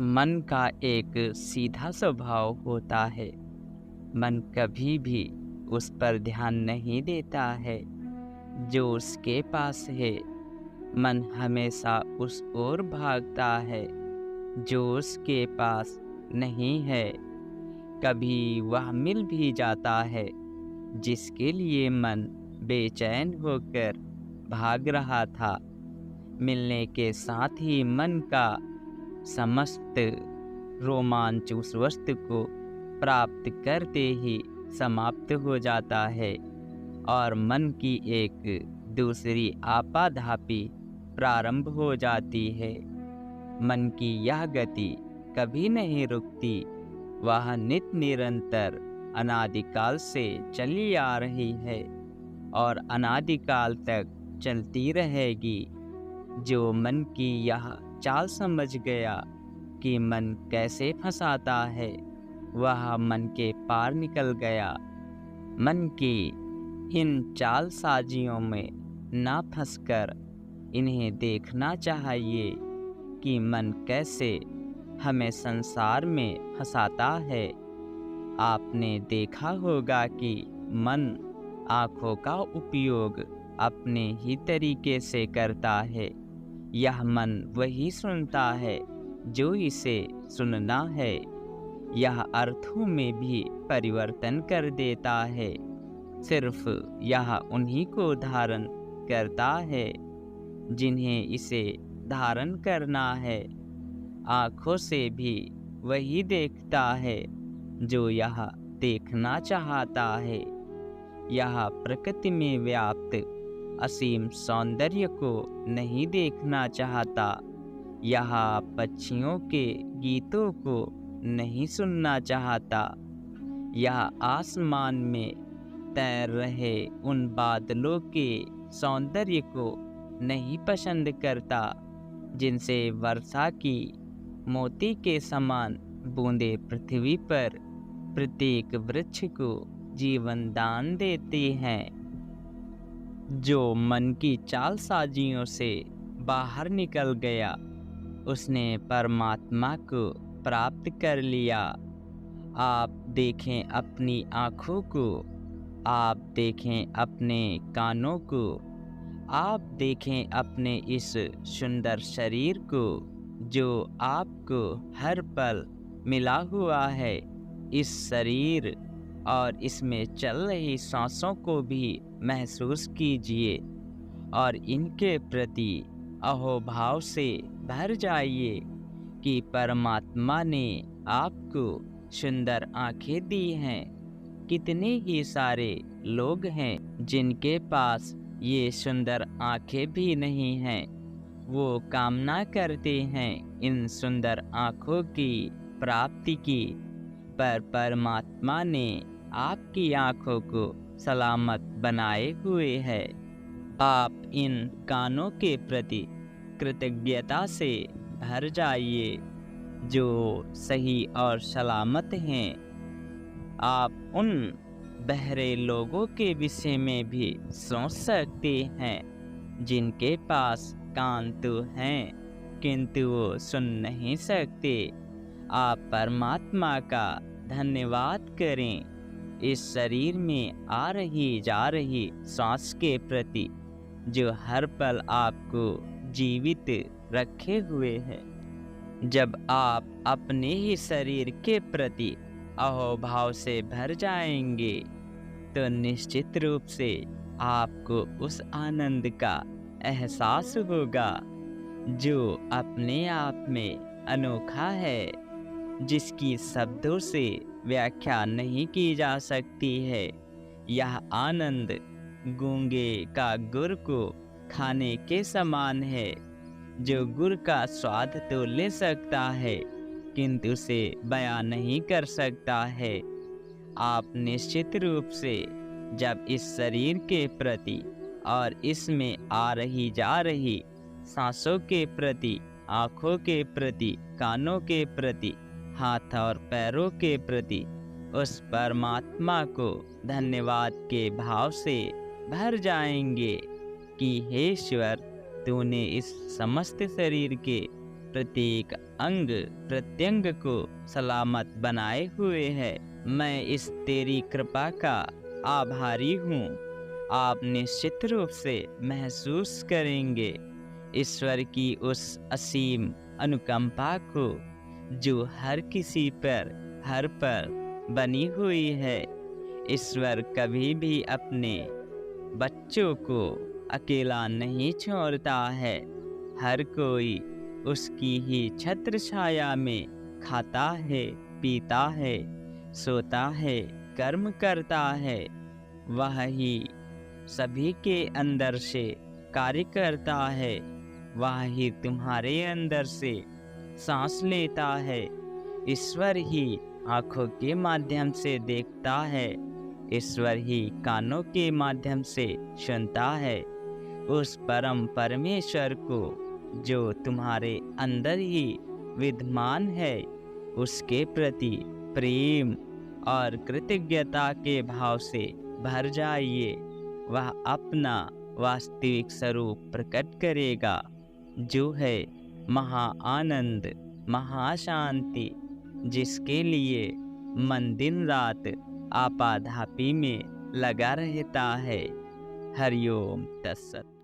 मन का एक सीधा स्वभाव होता है। मन कभी भी उस पर ध्यान नहीं देता है जो उसके पास है। मन हमेशा उस ओर भागता है जो उसके पास नहीं है। कभी वह मिल भी जाता है जिसके लिए मन बेचैन होकर भाग रहा था। मिलने के साथ ही मन का समस्त रोमांच उस वस्तु को प्राप्त करते ही समाप्त हो जाता है और मन की एक दूसरी आपाधापी प्रारंभ हो जाती है। मन की यह गति कभी नहीं रुकती। वह नित निरंतर अनादिकाल से चली आ रही है और अनादिकाल तक चलती रहेगी। जो मन की यह चाल समझ गया कि मन कैसे फंसाता है, वह मन के पार निकल गया। मन की इन चालसाजियों में ना फंसकर इन्हें देखना चाहिए कि मन कैसे हमें संसार में फंसाता है। आपने देखा होगा कि मन आँखों का उपयोग अपने ही तरीके से करता है। यह मन वही सुनता है जो इसे सुनना है। यह अर्थों में भी परिवर्तन कर देता है। सिर्फ यह उन्हीं को धारण करता है जिन्हें इसे धारण करना है। आँखों से भी वही देखता है जो यह देखना चाहता है। यह प्रकृति में व्याप्त असीम सौंदर्य को नहीं देखना चाहता। यह पक्षियों के गीतों को नहीं सुनना चाहता। यह आसमान में तैर रहे उन बादलों के सौंदर्य को नहीं पसंद करता जिनसे वर्षा की मोती के समान बूंदें पृथ्वी पर प्रत्येक वृक्ष को जीवन दान देती हैं। जो मन की चालसाजियों से बाहर निकल गया, उसने परमात्मा को प्राप्त कर लिया। आप देखें अपनी आँखों को, आप देखें अपने कानों को, आप देखें अपने इस सुंदर शरीर को जो आपको हर पल मिला हुआ है। इस शरीर और इसमें चल रही सांसों को भी महसूस कीजिए और इनके प्रति अहोभाव से भर जाइए कि परमात्मा ने आपको सुंदर आँखें दी हैं। कितने ही सारे लोग हैं जिनके पास ये सुंदर आँखें भी नहीं हैं। वो कामना करते हैं इन सुंदर आँखों की प्राप्ति की, पर परमात्मा ने आपकी आँखों को सलामत बनाए हुए है। आप इन कानों के प्रति कृतज्ञता से भर जाइए जो सही और सलामत हैं। आप उन बहरे लोगों के विषय में भी सोच सकते हैं जिनके पास कान तो हैं किंतु वो सुन नहीं सकते। आप परमात्मा का धन्यवाद करें इस शरीर में आ रही जा रही सांस के प्रति जो हर पल आपको जीवित रखे हुए है। जब आप अपने ही शरीर के प्रति अहोभाव से भर जाएंगे तो निश्चित रूप से आपको उस आनंद का एहसास होगा जो अपने आप में अनोखा है, जिसकी शब्दों से व्याख्या नहीं की जा सकती है। यह आनंद गूंगे का गुड़ को खाने के समान है, जो गुड़ का स्वाद तो ले सकता है किंतु उसे बयां नहीं कर सकता है। आप निश्चित रूप से जब इस शरीर के प्रति और इसमें आ रही जा रही सांसों के प्रति, आँखों के प्रति, कानों के प्रति, हाथ और पैरों के प्रति उस परमात्मा को धन्यवाद के भाव से भर जाएंगे कि हे ईश्वर, तूने इस समस्त शरीर के प्रत्येक अंग प्रत्यंग को सलामत बनाए हुए है। मैं इस तेरी कृपा का आभारी हूँ। आप निश्चित रूप से महसूस करेंगे ईश्वर की उस असीम अनुकंपा को जो हर किसी पर हर पर बनी हुई है। ईश्वर कभी भी अपने बच्चों को अकेला नहीं छोड़ता है। हर कोई उसकी ही छत्र छाया में खाता है, पीता है, सोता है, कर्म करता है। वह ही सभी के अंदर से कार्य करता है। वह ही तुम्हारे अंदर से सांस लेता है। ईश्वर ही आँखों के माध्यम से देखता है। ईश्वर ही कानों के माध्यम से सुनता है। उस परम परमेश्वर को जो तुम्हारे अंदर ही विद्यमान है, उसके प्रति प्रेम और कृतज्ञता के भाव से भर जाइए। वह अपना वास्तविक स्वरूप प्रकट करेगा, जो है महा आनंद, महाशांति, जिसके लिए मन दिन रात आपाधापी में लगा रहता है। हरिओम तत्सत।